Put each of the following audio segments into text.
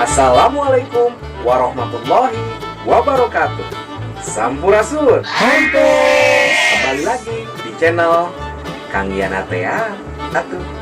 Assalamualaikum warahmatullahi wabarakatuh. Sampurasun. Kembali lagi di channel Kang Yana Tea Atuh.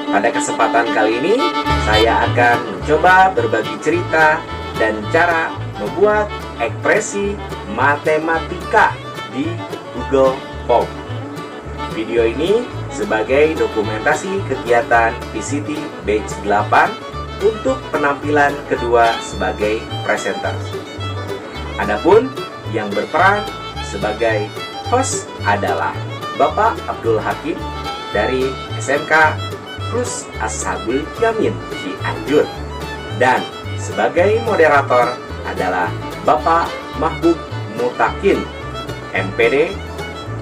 Pada kesempatan kali ini, saya akan mencoba berbagi cerita dan cara membuat ekspresi matematika di Google Form. Video ini sebagai dokumentasi kegiatan PCT Batch 8 untuk penampilan kedua sebagai presenter. Adapun yang berperan sebagai host adalah Bapak Abdul Hakim dari SMK Plus Ashabul Yamin Cianjur, dan sebagai moderator adalah Bapak Mahbub Mutakin MPD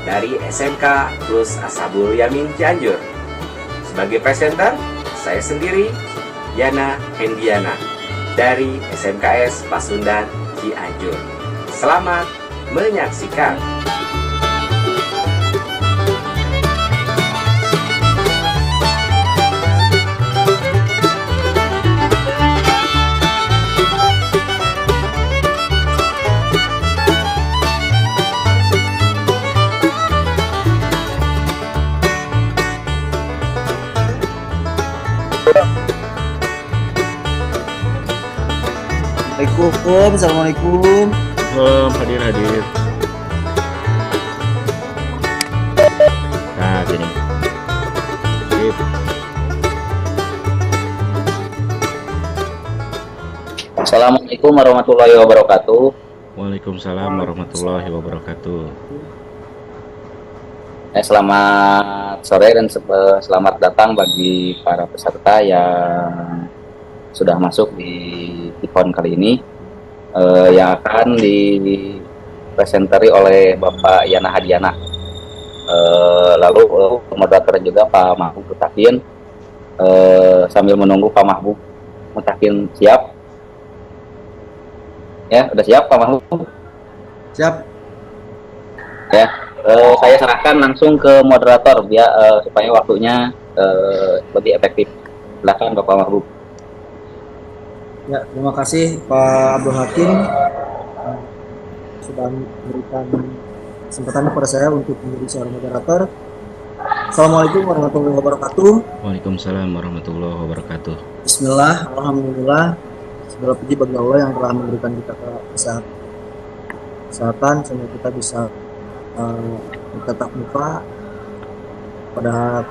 dari SMK Plus Ashabul Yamin Cianjur. Sebagai presenter saya sendiri, Yana Hendiana dari SMKS Pasundan Cianjur. Selamat menyaksikan. Assalamualaikum. Hadir. Nah, gini. Sip. Assalamualaikum warahmatullahi wabarakatuh. Waalaikumsalam warahmatullahi wabarakatuh. Selamat sore dan selamat datang bagi para peserta yang sudah masuk di event kali ini, yang akan dipresentari oleh Bapak Yana Hadiana. Lalu moderator juga Pak Mahbub Mutakin. Sambil menunggu Pak Mahbub Mutakin siap. Ya, udah siap Pak Mahbub? Siap. Ya, saya serahkan langsung ke moderator biar supaya waktunya lebih efektif. Silakan Bapak Mahbub. Ya, terima kasih Pak Abdul Hakim sudah memberikan kesempatan kepada saya untuk menjadi seorang moderator. Assalamualaikum warahmatullahi wabarakatuh. Waalaikumsalam warahmatullahi wabarakatuh. Bismillah, alhamdulillah. Segala puji bagi Allah yang telah memberikan kita kesehatan sehingga kita bisa bertatap muka pada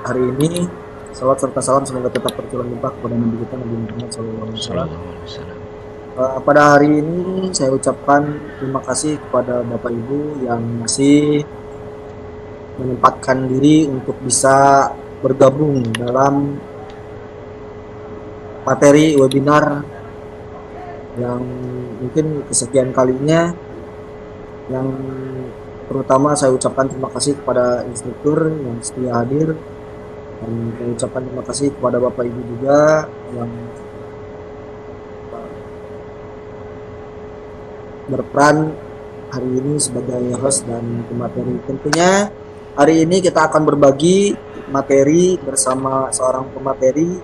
hari ini. Salawat serta salam semoga tetap tercurah limpah kepada Nabi kita Nabi Muhammad SAW. Pada hari ini saya ucapkan terima kasih kepada Bapak Ibu yang masih menyempatkan diri untuk bisa bergabung dalam materi webinar yang mungkin kesekian kalinya, yang terutama saya ucapkan terima kasih kepada instruktur yang setia hadir. Dan saya ucapkan terima kasih kepada Bapak Ibu juga yang berperan hari ini sebagai host dan pemateri. Tentunya hari ini kita akan berbagi materi bersama seorang pemateri.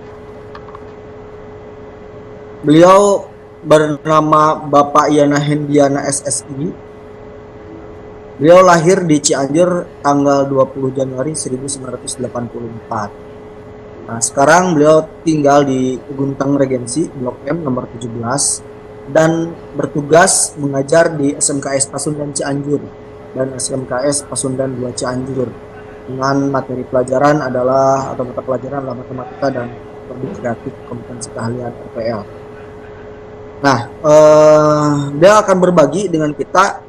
Beliau bernama Bapak Yana Hendiana SSI. Beliau lahir di Cianjur tanggal 20 Januari 1984. Nah, sekarang beliau tinggal di Guntang Regensi, Blok M nomor 17, dan bertugas mengajar di SMKS Pasundan Cianjur dan SMKS Pasundan 2 Cianjur. Dengan materi pelajaran adalah atau mata pelajaran adalah matematika dan produk kreatif kompetensi keahlian RPL. Nah, dia akan berbagi dengan kita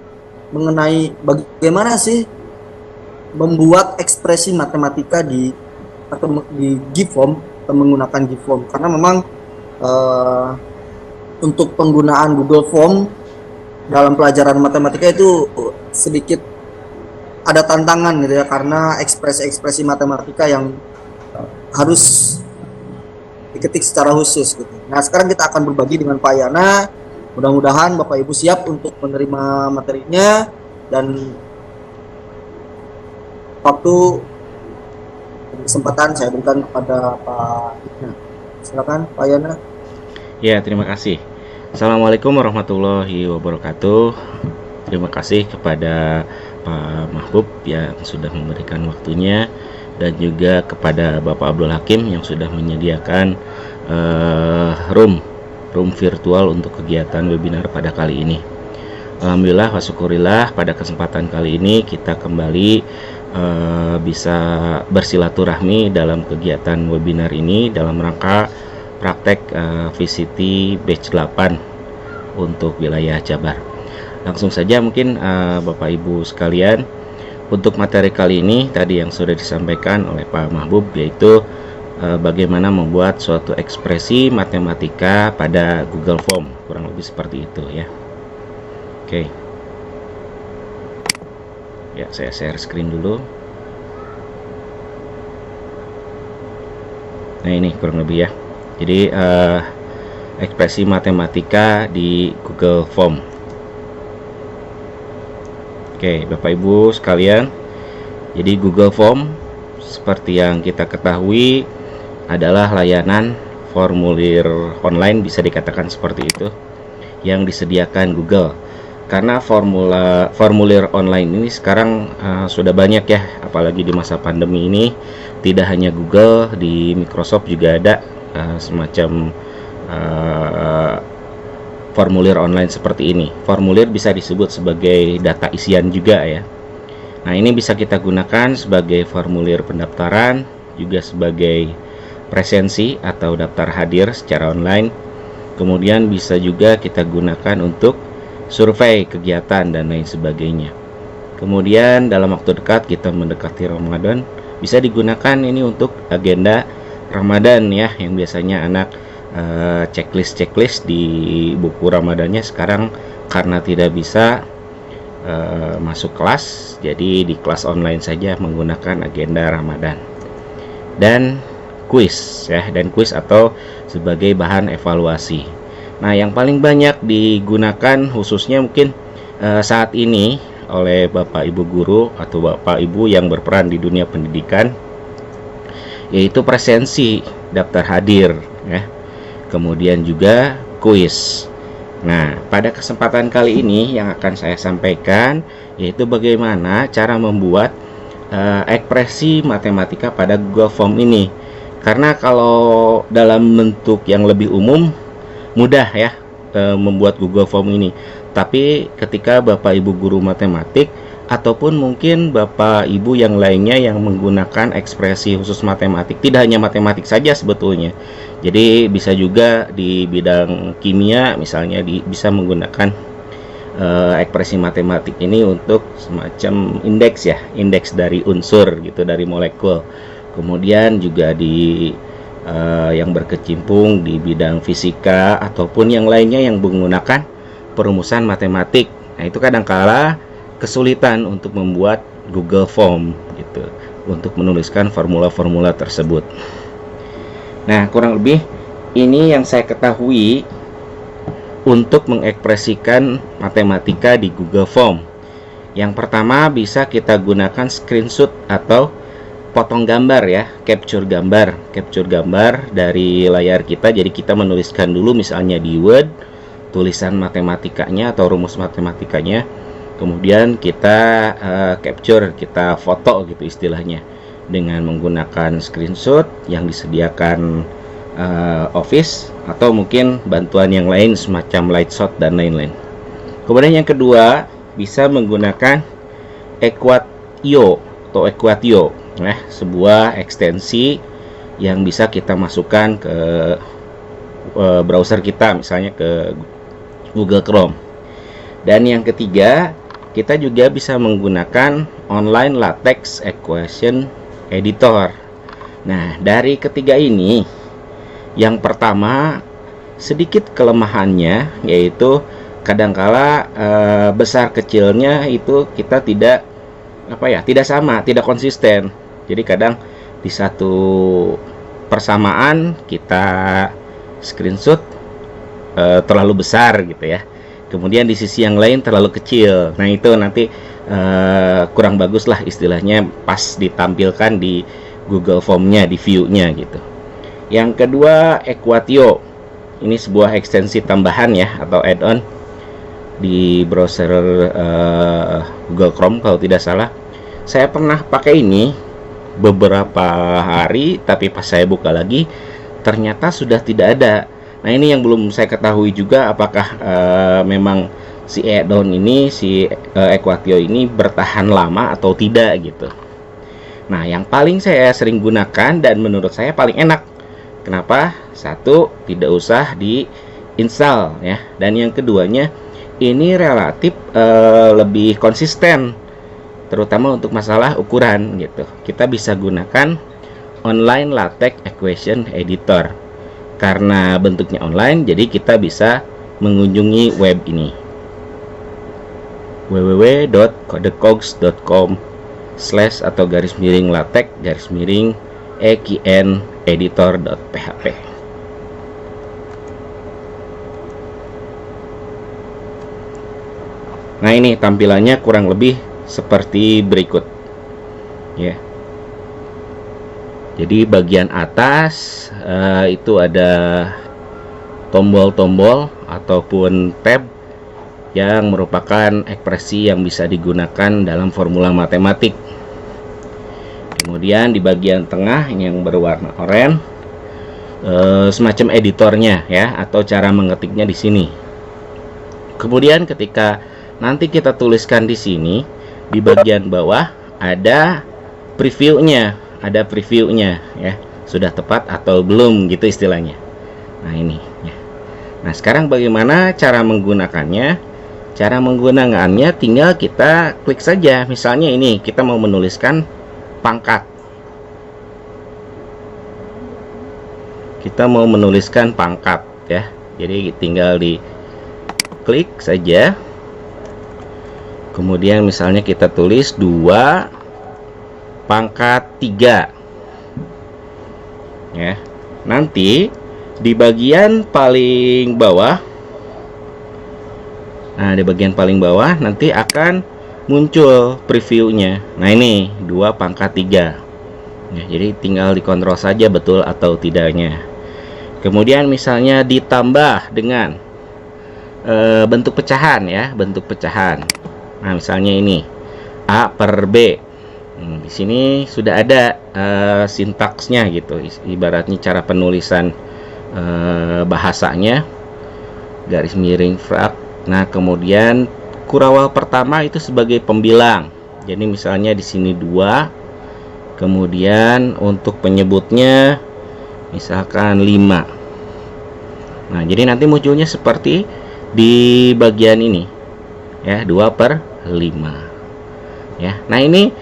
mengenai bagaimana sih membuat ekspresi matematika di GIFORM atau menggunakan GIFORM, karena memang untuk penggunaan Google Form dalam pelajaran matematika itu sedikit ada tantangan gitu ya, karena ekspresi-ekspresi matematika yang harus diketik secara khusus gitu. Nah, sekarang kita akan berbagi dengan Pak Yana. Mudah-mudahan Bapak Ibu siap untuk menerima materinya, dan waktu dan kesempatan saya berikan kepada Pak Yana. Silakan Pak Yana. Ya, terima kasih. Assalamualaikum warahmatullahi wabarakatuh. Terima kasih kepada Pak Mahbub yang sudah memberikan waktunya, dan juga kepada Bapak Abdul Hakim yang sudah menyediakan room virtual untuk kegiatan webinar pada kali ini. Alhamdulillah wa syukurillah, pada kesempatan kali ini kita kembali bisa bersilaturahmi dalam kegiatan webinar ini dalam rangka praktek VCT batch 8 untuk wilayah Jabar. Langsung saja mungkin Bapak Ibu sekalian, untuk materi kali ini tadi yang sudah disampaikan oleh Pak Mahbub, yaitu bagaimana membuat suatu ekspresi matematika pada Google Form, kurang lebih seperti itu ya. Oke. Ya, saya share screen dulu. Nah, ini kurang lebih ya. Jadi ekspresi matematika di Google Form. Oke, Bapak Ibu sekalian, jadi Google Form seperti yang kita ketahui adalah layanan formulir online, bisa dikatakan seperti itu, yang disediakan Google. Karena formulir online ini sekarang sudah banyak ya, apalagi di masa pandemi ini. Tidak hanya Google, di Microsoft juga ada semacam formulir online seperti ini. Formulir bisa disebut sebagai data isian juga ya. Nah, ini bisa kita gunakan sebagai formulir pendaftaran, juga sebagai presensi atau daftar hadir secara online. Kemudian bisa juga kita gunakan untuk survei kegiatan dan lain sebagainya. Kemudian dalam waktu dekat kita mendekati Ramadan, bisa digunakan ini untuk agenda Ramadan ya, yang biasanya anak checklist di buku Ramadannya sekarang karena tidak bisa masuk kelas, jadi di kelas online saja menggunakan agenda Ramadan. Dan kuis ya, dan kuis atau sebagai bahan evaluasi. Nah, yang paling banyak digunakan khususnya mungkin saat ini oleh Bapak Ibu guru atau Bapak Ibu yang berperan di dunia pendidikan, yaitu presensi, daftar hadir ya. Kemudian juga kuis. Nah, pada kesempatan kali ini yang akan saya sampaikan yaitu bagaimana cara membuat ekspresi matematika pada Google Form ini. Karena kalau dalam bentuk yang lebih umum mudah ya membuat Google Form ini. Tapi ketika Bapak Ibu guru matematik ataupun mungkin Bapak Ibu yang lainnya yang menggunakan ekspresi khusus matematik, tidak hanya matematik saja sebetulnya. Jadi bisa juga di bidang kimia misalnya bisa menggunakan ekspresi matematik ini untuk semacam indeks ya, indeks dari unsur gitu, dari molekul. Kemudian juga di yang berkecimpung di bidang fisika ataupun yang lainnya yang menggunakan perumusan matematik. Nah, itu kadangkala kesulitan untuk membuat Google Form gitu, untuk menuliskan formula-formula tersebut. Nah, kurang lebih ini yang saya ketahui untuk mengekspresikan matematika di Google Form. Yang pertama bisa kita gunakan screenshot atau potong gambar ya, capture gambar dari layar kita. Jadi kita menuliskan dulu misalnya di Word tulisan matematikanya atau rumus matematikanya, kemudian kita capture, kita foto gitu istilahnya, dengan menggunakan screenshot yang disediakan Office atau mungkin bantuan yang lain semacam Lightshot dan lain-lain. Kemudian yang kedua bisa menggunakan Equatio atau Equatio, sebuah ekstensi yang bisa kita masukkan ke browser kita, misalnya ke Google Chrome. Dan yang ketiga, kita juga bisa menggunakan Online Latex Equation Editor. Nah, dari ketiga ini, yang pertama sedikit kelemahannya yaitu kadangkala besar kecilnya itu kita tidak sama, tidak konsisten. Jadi kadang di satu persamaan kita screenshot terlalu besar gitu ya, kemudian di sisi yang lain terlalu kecil. Nah itu nanti kurang bagus lah istilahnya pas ditampilkan di Google Form-nya, di view-nya gitu. Yang kedua, Equatio. Ini sebuah ekstensi tambahan ya, atau add-on di browser Google Chrome kalau tidak salah. Saya pernah pakai ini beberapa hari, tapi pas saya buka lagi ternyata sudah tidak ada. Nah ini yang belum saya ketahui juga, apakah memang si add-on ini, si Equatio ini bertahan lama atau tidak gitu. Nah yang paling saya sering gunakan dan menurut saya paling enak. Kenapa? Satu, tidak usah di-install ya. Dan yang keduanya, ini relatif lebih konsisten, terutama untuk masalah ukuran gitu. Kita bisa gunakan online LaTeX equation editor. Karena bentuknya online, jadi kita bisa mengunjungi web ini, www.codecogs.com/latex_eqn-editor.php. Nah ini tampilannya kurang lebih seperti berikut ya. Jadi bagian atas itu ada tombol-tombol ataupun tab yang merupakan ekspresi yang bisa digunakan dalam formula matematik. Kemudian di bagian tengah ini yang berwarna oranye, semacam editornya ya, atau cara mengetiknya di sini. Kemudian ketika nanti kita tuliskan di sini, di bagian bawah ada previewnya, ya, sudah tepat atau belum gitu istilahnya. Nah ini ya. Nah sekarang bagaimana cara menggunakannya? Cara menggunakannya tinggal kita klik saja. Misalnya ini kita mau menuliskan pangkat. Kita mau menuliskan pangkat ya. Jadi tinggal di klik saja. Kemudian misalnya kita tulis 2 pangkat 3 ya. Nanti di bagian paling bawah, nah di bagian paling bawah nanti akan muncul previewnya. Nah ini 2 pangkat 3 ya, jadi tinggal dikontrol saja betul atau tidaknya. Kemudian misalnya ditambah dengan bentuk pecahan ya, bentuk pecahan. Nah misalnya ini A per B. Di sini sudah ada sintaksnya gitu, ibaratnya cara penulisan bahasanya, garis miring frak. Nah kemudian kurawal pertama itu sebagai pembilang. Jadi misalnya di sini 2, kemudian untuk penyebutnya misalkan 5. Nah jadi nanti munculnya seperti di bagian ini ya, 2/5 ya. Nah ini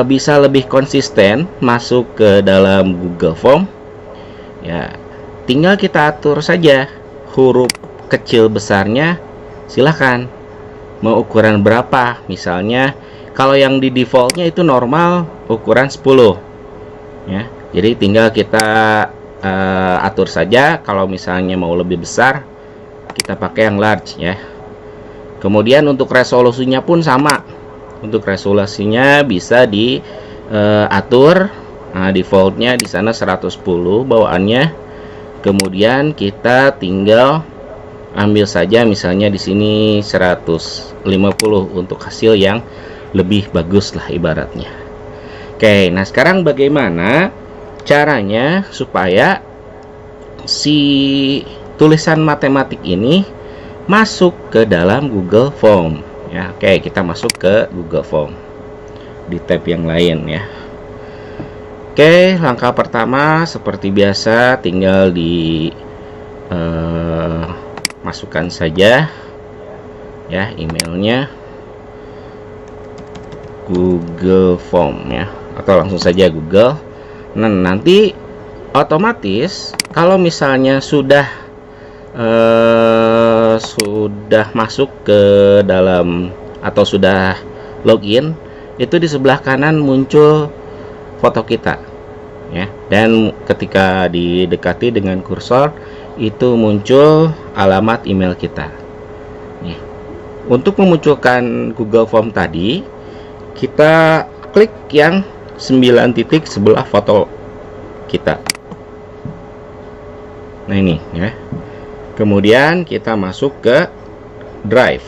bisa lebih konsisten masuk ke dalam Google Form ya. Tinggal kita atur saja huruf kecil besarnya, silahkan mau ukuran berapa. Misalnya kalau yang di defaultnya itu normal ukuran 10 ya, jadi tinggal kita atur saja. Kalau misalnya mau lebih besar, kita pakai yang large ya. Kemudian untuk resolusinya pun sama. Untuk resolusinya bisa diatur. Nah, defaultnya di sana 110 bawaannya. Kemudian kita tinggal ambil saja misalnya di sini 150 untuk hasil yang lebih bagus lah ibaratnya. Oke, nah sekarang bagaimana caranya supaya si tulisan matematik ini masuk ke dalam Google Form ya. Oke, kita masuk ke Google Form di tab yang lain ya. Oke, langkah pertama seperti biasa tinggal di masukkan saja ya emailnya, Google Form ya, atau langsung saja Google. Nah nanti otomatis kalau misalnya sudah masuk ke dalam atau sudah login, itu di sebelah kanan muncul foto kita ya. Dan ketika didekati dengan kursor itu muncul alamat email kita. Ya. Untuk memunculkan Google Form tadi, kita klik yang 9 titik sebelah foto kita. Nah ini ya. Kemudian kita masuk ke Drive.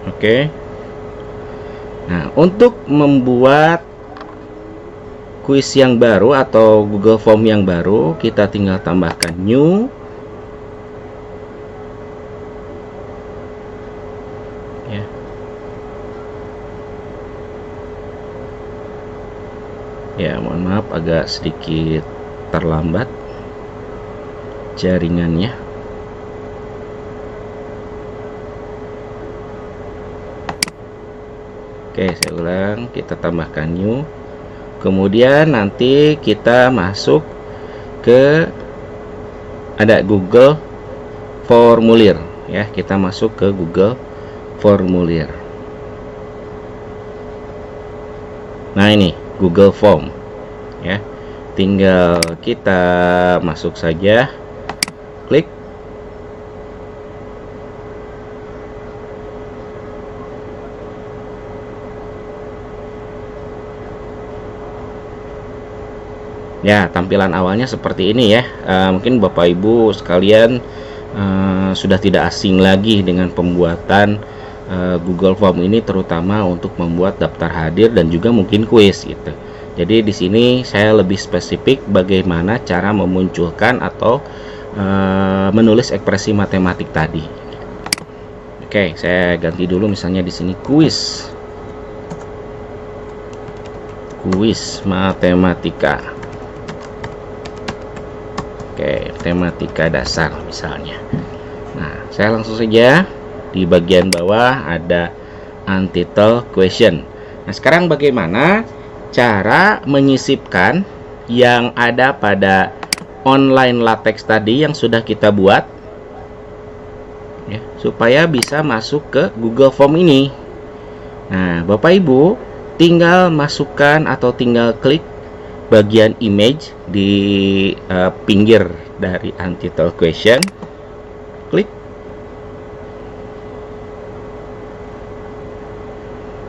Oke. Nah, untuk membuat kuis yang baru atau Google Form yang baru, kita tinggal tambahkan new. Ya. Ya, mohon maaf agak sedikit terlambat jaringannya. Oke, saya ulang, kita tambahkan new. Kemudian nanti kita masuk ke ada Google Formulir ya, kita masuk ke Google Formulir. Nah, ini Google Form ya. Tinggal kita masuk saja, klik. Ya, tampilan awalnya seperti ini ya. Mungkin Bapak Ibu sekalian sudah tidak asing lagi dengan pembuatan Google Form ini, terutama untuk membuat daftar hadir dan juga mungkin kuis gitu. Jadi di sini saya lebih spesifik bagaimana cara memunculkan atau menulis ekspresi matematik tadi. Oke, saya ganti dulu misalnya di sini kuis matematika. Oke, tematika dasar misalnya. Nah, saya langsung saja di bagian bawah ada untitled question. Nah, sekarang bagaimana cara menyisipkan yang ada pada online latex tadi yang sudah kita buat ya, supaya bisa masuk ke Google Form ini. Nah, Bapak Ibu tinggal masukkan atau tinggal klik bagian image di pinggir dari untitled question, klik.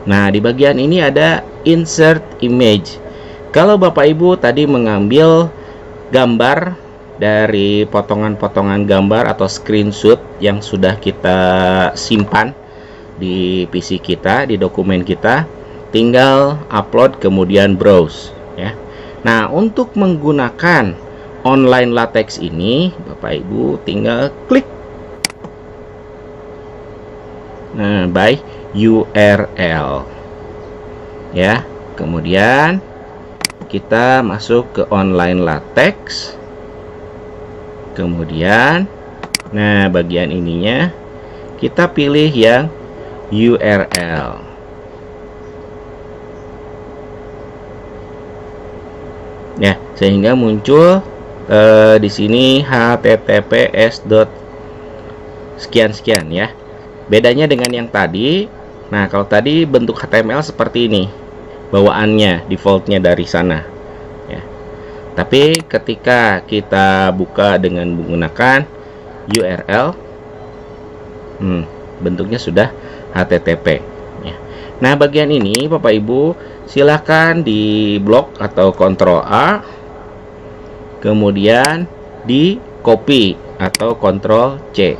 Nah, di bagian ini ada insert image. Kalau Bapak Ibu tadi mengambil gambar dari potongan-potongan gambar atau screenshot yang sudah kita simpan di PC kita, di dokumen kita, tinggal upload kemudian browse ya. Nah, untuk menggunakan online latex ini, Bapak Ibu tinggal klik by URL ya. Kemudian kita masuk ke online latex. Kemudian nah, bagian ininya kita pilih yang URL. Ya, sehingga muncul di sini https sekian ya. Bedanya dengan yang tadi, nah kalau tadi bentuk HTML seperti ini bawaannya, defaultnya dari sana ya. Tapi ketika kita buka dengan menggunakan URL, bentuknya sudah HTTP ya. Nah, bagian ini Bapak Ibu silahkan di blok atau Ctrl A, kemudian di copy atau Ctrl C.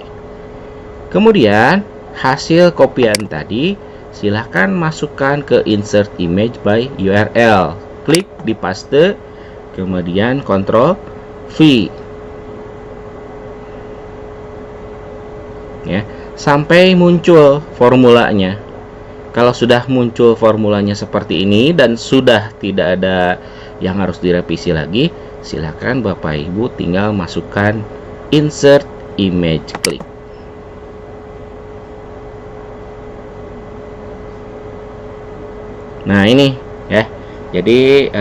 Kemudian hasil kopian tadi silahkan masukkan ke insert image by URL, klik di paste, kemudian Ctrl V ya, sampai muncul formulanya. Kalau sudah muncul formulanya seperti ini dan sudah tidak ada yang harus direvisi lagi, silakan Bapak Ibu tinggal masukkan insert image, klik. Nah, ini ya. Jadi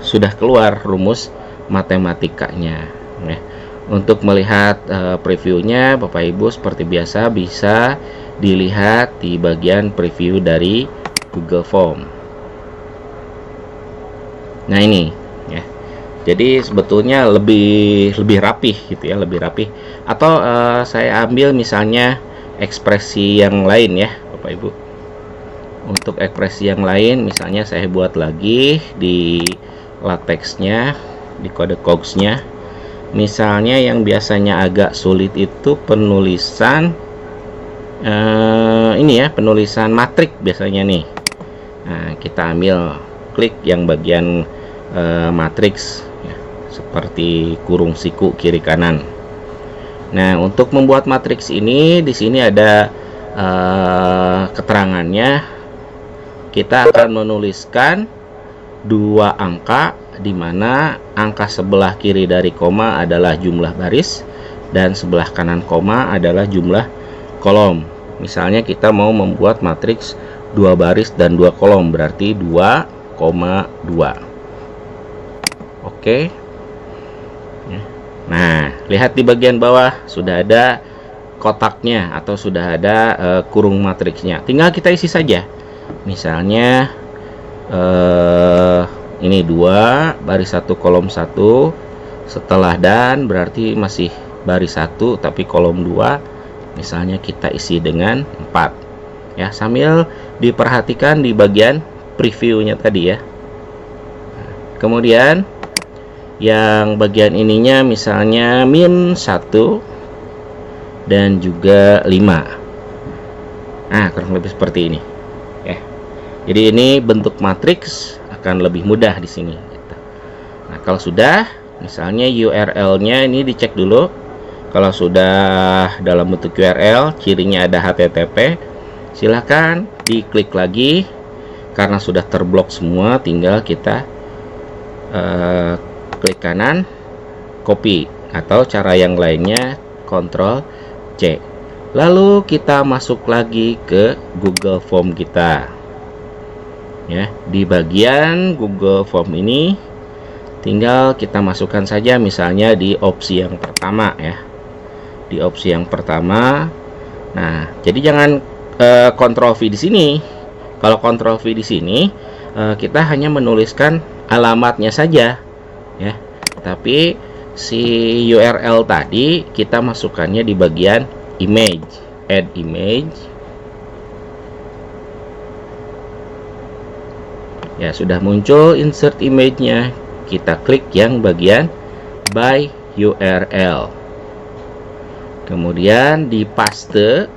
sudah keluar rumus matematikanya ya. Untuk melihat previewnya, Bapak Ibu seperti biasa bisa dilihat di bagian preview dari Google Form. Nah ini ya, jadi sebetulnya lebih rapih gitu ya, lebih rapih. Atau saya ambil misalnya ekspresi yang lain ya Bapak Ibu. Untuk ekspresi yang lain misalnya saya buat lagi di latexnya, di kode cogs-nya. Misalnya yang biasanya agak sulit itu penulisan ini ya, penulisan matrik biasanya nih. Nah, kita ambil klik yang bagian matriks ya, seperti kurung siku kiri kanan. Nah, untuk membuat matriks ini di sini ada keterangannya. Kita akan menuliskan dua angka, di mana angka sebelah kiri dari koma adalah jumlah baris dan sebelah kanan koma adalah jumlah kolom. Misalnya kita mau membuat matriks 2 baris dan 2 kolom, berarti 2,2. Oke. Nah, lihat di bagian bawah sudah ada kotaknya atau sudah ada kurung matriksnya. Tinggal kita isi saja. Misalnya ini 2 baris 1 kolom 1, setelah dan berarti masih baris 1 tapi kolom 2, misalnya kita isi dengan 4 ya, sambil diperhatikan di bagian previewnya tadi ya. Kemudian yang bagian ininya misalnya -1 dan juga 5. Nah, kurang lebih seperti ini ya. Jadi ini bentuk matriks akan lebih mudah di sini gitu. Nah, kalau sudah misalnya URL-nya ini dicek dulu. Kalau sudah dalam bentuk URL, cirinya ada HTTP, silahkan diklik lagi. Karena sudah terblok semua, tinggal kita klik kanan, copy, atau cara yang lainnya Ctrl C. Lalu kita masuk lagi ke Google Form kita. Ya, di bagian Google Form ini tinggal kita masukkan saja misalnya di opsi yang pertama ya. Di opsi yang pertama. Nah, jadi jangan Ctrl V di sini. Kalau Ctrl V di sini kita hanya menuliskan alamatnya saja ya. Tapi si URL tadi kita masukkannya di bagian image, add image. Ya, sudah muncul insert image-nya. Kita klik yang bagian by URL. Kemudian di paste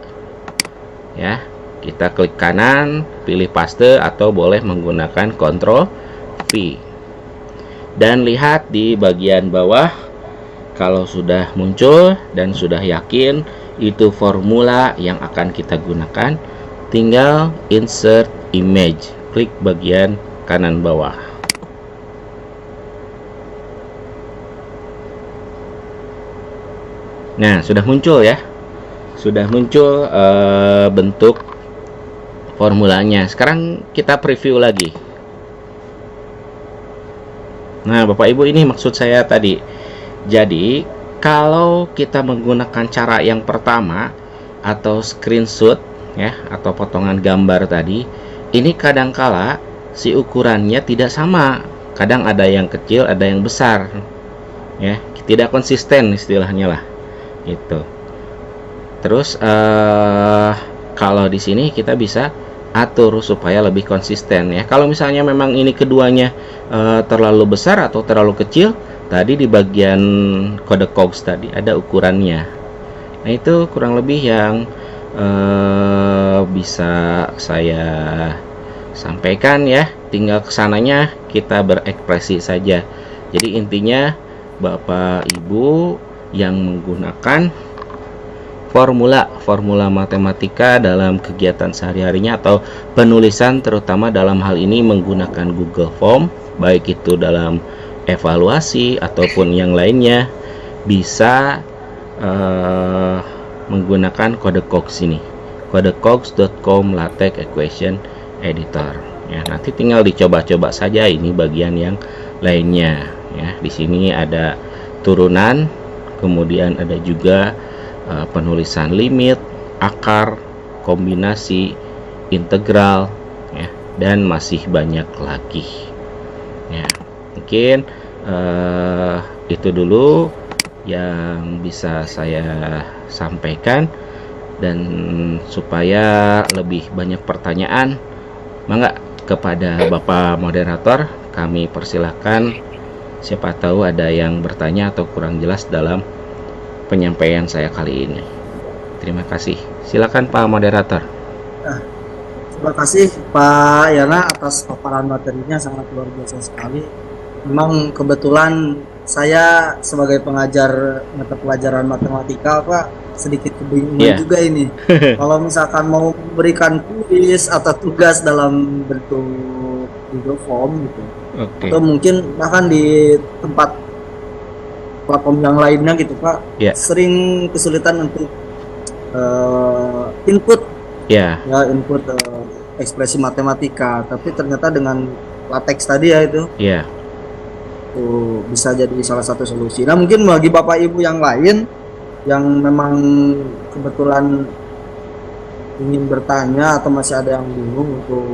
ya. Kita klik kanan, pilih paste atau boleh menggunakan Ctrl V. Dan lihat di bagian bawah, kalau sudah muncul dan sudah yakin itu formula yang akan kita gunakan, tinggal insert image, klik bagian kanan bawah. Nah, sudah muncul ya, sudah muncul bentuk formulanya. Sekarang kita preview lagi. Nah, Bapak Ibu, ini maksud saya tadi. Jadi, kalau kita menggunakan cara yang pertama atau screenshot ya, atau potongan gambar tadi, ini kadangkala si ukurannya tidak sama. Kadang ada yang kecil, ada yang besar. Ya, tidak konsisten istilahnya lah. Gitu. Terus kalau di sini kita bisa atur supaya lebih konsisten ya. Kalau misalnya memang ini keduanya terlalu besar atau terlalu kecil, tadi di bagian kode cogs tadi ada ukurannya. Nah, itu kurang lebih yang bisa saya sampaikan ya. Tinggal kesananya kita berekspresi saja. Jadi intinya Bapak Ibu yang menggunakan formula matematika dalam kegiatan sehari-harinya atau penulisan, terutama dalam hal ini menggunakan Google Form, baik itu dalam evaluasi ataupun yang lainnya, bisa menggunakan kode cogs ini, kode cogs.com LaTeX Equation Editor ya. Nanti tinggal dicoba-coba saja ini bagian yang lainnya ya. Di sini ada turunan kemudian ada juga penulisan limit, akar, kombinasi, integral, ya, dan masih banyak lagi. Ya, mungkin itu dulu yang bisa saya sampaikan, dan supaya lebih banyak pertanyaan, mangga kepada Bapak Moderator kami persilahkan, siapa tahu ada yang bertanya atau kurang jelas dalam penyampaian saya kali ini. Terima kasih. Silakan Pak Moderator. Terima kasih Pak Yana atas paparan materinya, sangat luar biasa sekali. Memang kebetulan saya sebagai pengajar mata pelajaran matematika Pak sedikit kebingungan juga ini. Kalau misalkan mau memberikan kuis atau tugas dalam bentuk Google Form gitu, atau mungkin bahkan di tempat platform yang lainnya gitu Pak, sering kesulitan untuk input input ekspresi matematika, tapi ternyata dengan LaTeX tadi ya itu tuh bisa jadi salah satu solusi. Nah mungkin bagi Bapak Ibu yang lain yang memang kebetulan ingin bertanya atau masih ada yang bingung untuk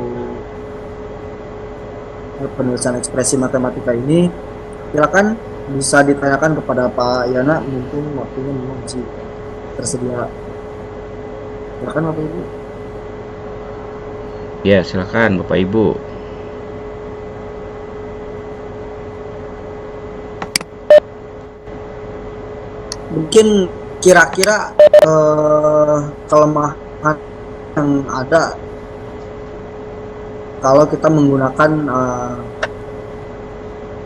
penulisan ekspresi matematika ini, silakan bisa ditanyakan kepada Pak Yana, mungkin waktunya memang masih tersedia. Silakan Bapak Ibu. Ya, silakan Bapak Ibu. Mungkin kira-kira kelemahan yang ada kalau kita menggunakan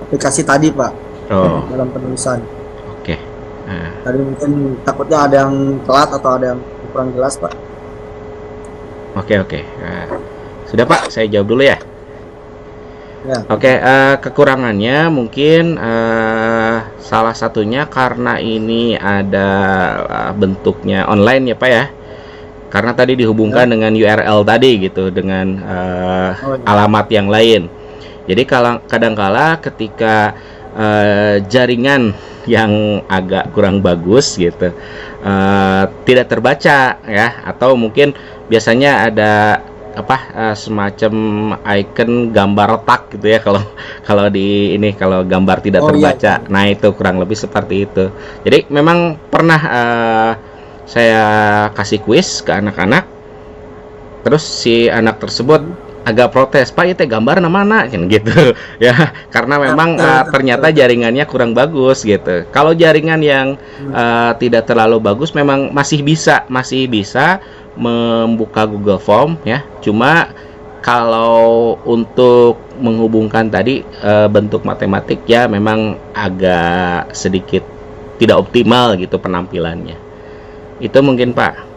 aplikasi tadi Pak dalam penulisan. Tadi mungkin takutnya ada yang telat atau ada yang kurang jelas Pak. Sudah Pak, saya jawab dulu ya. Kekurangannya mungkin salah satunya karena ini ada bentuknya online ya Pak ya. Karena tadi dihubungkan dengan URL tadi gitu, dengan alamat yang lain. Jadi kadangkala ketika jaringan yang agak kurang bagus gitu tidak terbaca ya, atau mungkin biasanya ada semacam icon gambar retak gitu ya kalau di ini, kalau gambar tidak terbaca. Nah itu kurang lebih seperti itu. Jadi memang pernah saya kasih kuis ke anak-anak, terus si anak tersebut agak protes, Pak itu gambar mana gitu ya, karena memang ternyata jaringannya kurang bagus gitu. Kalau jaringan yang tidak terlalu bagus memang masih bisa membuka Google Form ya. Cuma kalau untuk menghubungkan tadi bentuk matematik ya memang agak sedikit tidak optimal gitu penampilannya. Itu mungkin Pak.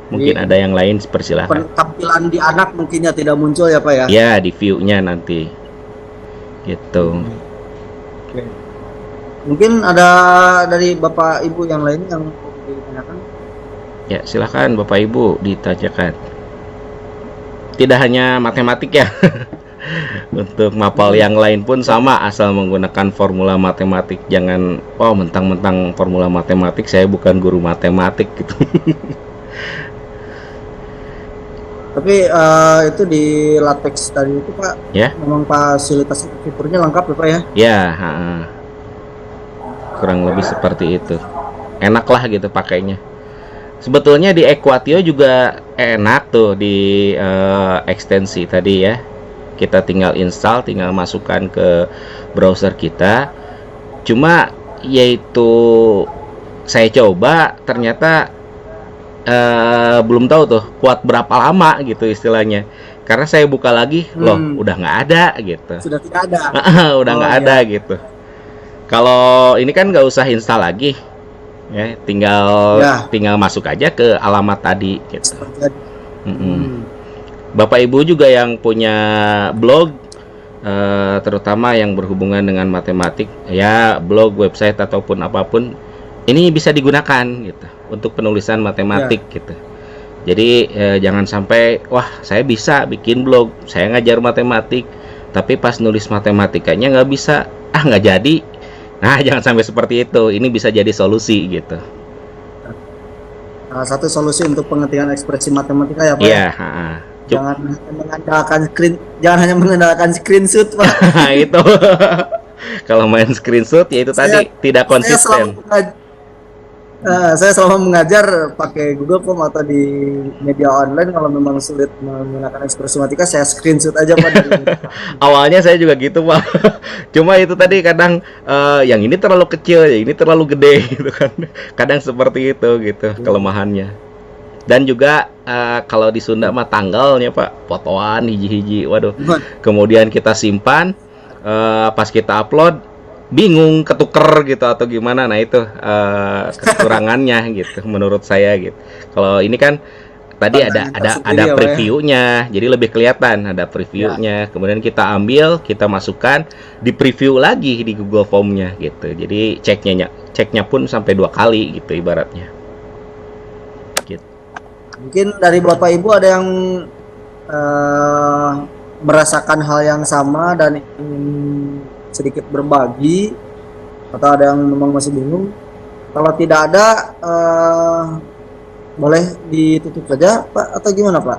Mungkin ada yang lain, persilahkan. Tampilan di anak mungkinnya tidak muncul ya Pak ya? Ya, di view-nya nanti. Gitu. Mungkin ada dari Bapak Ibu yang lain yang mau ditanyakan? Ya, silahkan Bapak Ibu ditanyakan. Tidak hanya matematik ya. Untuk mapal yang lain pun sama, asal menggunakan formula matematik. Jangan mentang-mentang formula matematik, saya bukan guru matematik gitu. Tapi itu di LaTeX tadi itu Pak, memang fasilitas fiturnya lengkap ya Pak ya? Ya, kurang lebih seperti itu. Enak lah gitu pakainya. Sebetulnya di Equatio juga enak tuh di ekstensi tadi ya. Kita tinggal install, tinggal masukkan ke browser kita. Cuma yaitu saya coba ternyata belum tahu tuh kuat berapa lama gitu istilahnya, karena saya buka lagi udah nggak ada gitu. Sudah tidak ada. Udah nggak ada gitu. Kalau ini kan nggak usah install lagi ya, tinggal masuk aja ke alamat tadi gitu. Bapak Ibu juga yang punya blog terutama yang berhubungan dengan matematik ya, blog, website ataupun apapun, ini bisa digunakan gitu untuk penulisan matematik gitu. Jadi jangan sampai saya bisa bikin blog, saya ngajar matematik, tapi pas nulis matematikanya nggak bisa, nggak jadi Nah, jangan sampai seperti itu. Ini bisa jadi solusi gitu. Satu solusi untuk pengertian ekspresi matematika ya Pak. Iya, Jangan hanya mengandalkan screenshot Pak. itu. Kalau main screenshot ya itu tadi tidak konsisten. Saya selama mengajar pakai Google Form atau di media online, kalau memang sulit menggunakan ekspresi matematika saya screenshot aja Pak. Awalnya saya juga gitu Pak. Cuma itu tadi kadang yang ini terlalu kecil, yang ini terlalu gede gitu kan. Kadang seperti itu gitu kelemahannya. Dan juga kalau di Sunda mah tanggalnya Pak, fotoan hiji-hiji. Waduh. Kemudian kita simpan, pas kita upload bingung ketuker gitu atau gimana. Nah itu kekurangannya gitu menurut saya gitu. Kalau ini kan tadi ada previewnya, jadi lebih kelihatan ada previewnya. Kemudian kita ambil, kita masukkan, di preview lagi di Google Form-nya gitu. Jadi ceknya pun sampai 2 kali gitu ibaratnya. Gitu. Mungkin dari Bapak Ibu ada yang merasakan hal yang sama dan ingin sedikit berbagi, atau ada yang memang masih bingung. Kalau tidak ada, boleh ditutup saja Pak, atau gimana Pak?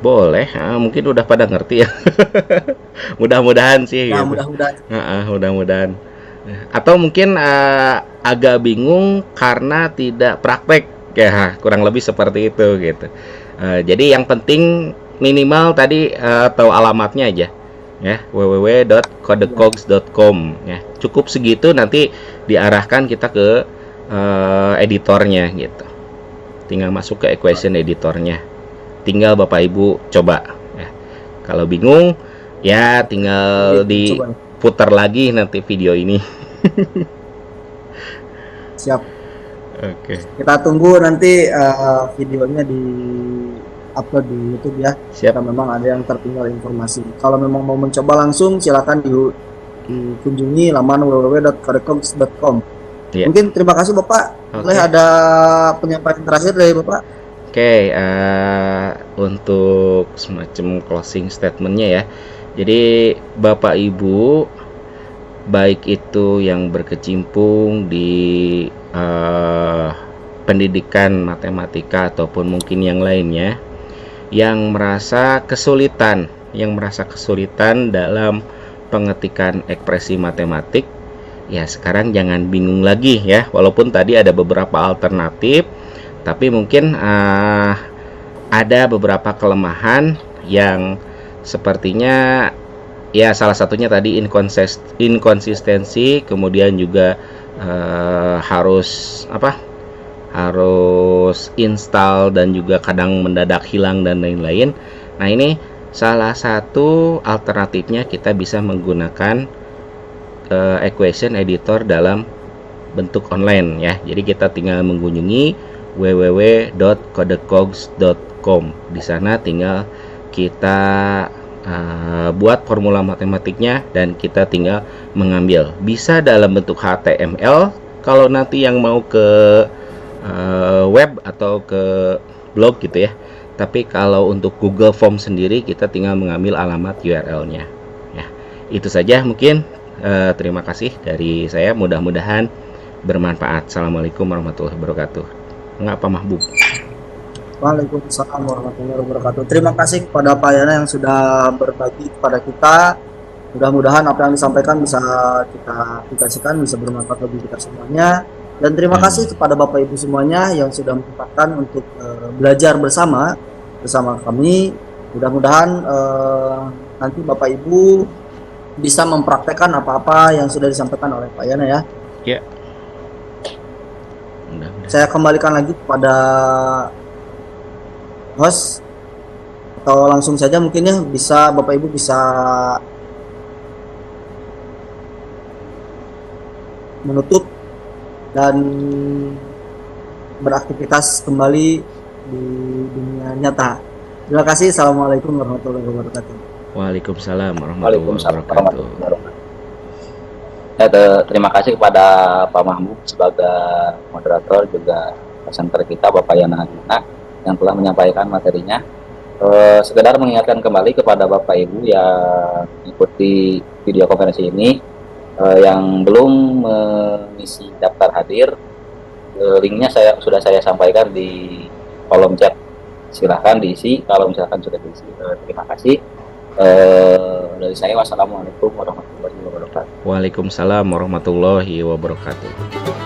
Boleh, mungkin udah pada ngerti ya. Mudah-mudahan sih. Nah, gitu. mudah-mudahan. Mudah-mudahan. Atau mungkin agak bingung karena tidak praktek, ya kurang lebih seperti itu gitu. Jadi yang penting minimal tadi tahu alamatnya aja. Ya, www.codecogs.com ya. Cukup segitu, nanti diarahkan kita ke editornya gitu. Tinggal masuk ke equation editornya. Tinggal Bapak Ibu coba ya. Kalau bingung ya tinggal diputar lagi nanti video ini. Siap. Oke. Kita tunggu nanti videonya di upload di YouTube ya. Siap. Jika memang ada yang tertinggal informasi. Kalau memang mau mencoba langsung, silakan dikunjungi laman www.codecogs.com. Yeah. Mungkin terima kasih Bapak. Boleh ada penyampaian terakhir dari Bapak? Oke, untuk semacam closing statementnya ya. Jadi Bapak Ibu, baik itu yang berkecimpung di pendidikan matematika ataupun mungkin yang lainnya, yang merasa kesulitan dalam pengetikan ekspresi matematik, ya sekarang jangan bingung lagi ya. Walaupun tadi ada beberapa alternatif, tapi mungkin ada beberapa kelemahan yang sepertinya ya salah satunya tadi inkonsistensi, kemudian juga harus install dan juga kadang mendadak hilang dan lain-lain. Nah ini salah satu alternatifnya, kita bisa menggunakan equation editor dalam bentuk online ya. Jadi kita tinggal mengunjungi www.codecogs.com. Di sana tinggal kita buat formula matematiknya dan kita tinggal mengambil. Bisa dalam bentuk HTML kalau nanti yang mau ke web atau ke blog gitu ya. Tapi kalau untuk Google Form sendiri, kita tinggal mengambil alamat URL-nya ya. Itu saja mungkin. Terima kasih dari saya, mudah-mudahan bermanfaat. Assalamualaikum warahmatullahi wabarakatuh. Mengapa Mahbub? Waalaikumsalam warahmatullahi wabarakatuh. Terima kasih kepada Pak Yana yang sudah berbagi kepada kita. Mudah-mudahan apa yang disampaikan bisa kita aplikasikan, bisa bermanfaat bagi kita semuanya. Dan terima kasih kepada Bapak Ibu semuanya yang sudah menyempatkan untuk belajar bersama kami. Mudah-mudahan nanti Bapak Ibu bisa mempraktekkan apa-apa yang sudah disampaikan oleh Pak Yana ya. Ya. Saya kembalikan lagi kepada host, atau langsung saja mungkin ya, bisa Bapak Ibu bisa menutup dan beraktivitas kembali di dunia nyata. Terima kasih. Assalamualaikum warahmatullahi wabarakatuh. Waalaikumsalam warahmatullahi wabarakatuh. Terima kasih kepada Pak Mahmud sebagai moderator, juga presenter kita Bapak Yana yang telah menyampaikan materinya. Sekedar mengingatkan kembali kepada Bapak Ibu yang mengikuti video konferensi ini, Yang belum mengisi daftar hadir, linknya sudah saya sampaikan di kolom chat. Silahkan diisi kalau misalkan sudah diisi. Terima kasih. Dari saya, wassalamualaikum warahmatullahi wabarakatuh. Waalaikumsalam warahmatullahi wabarakatuh.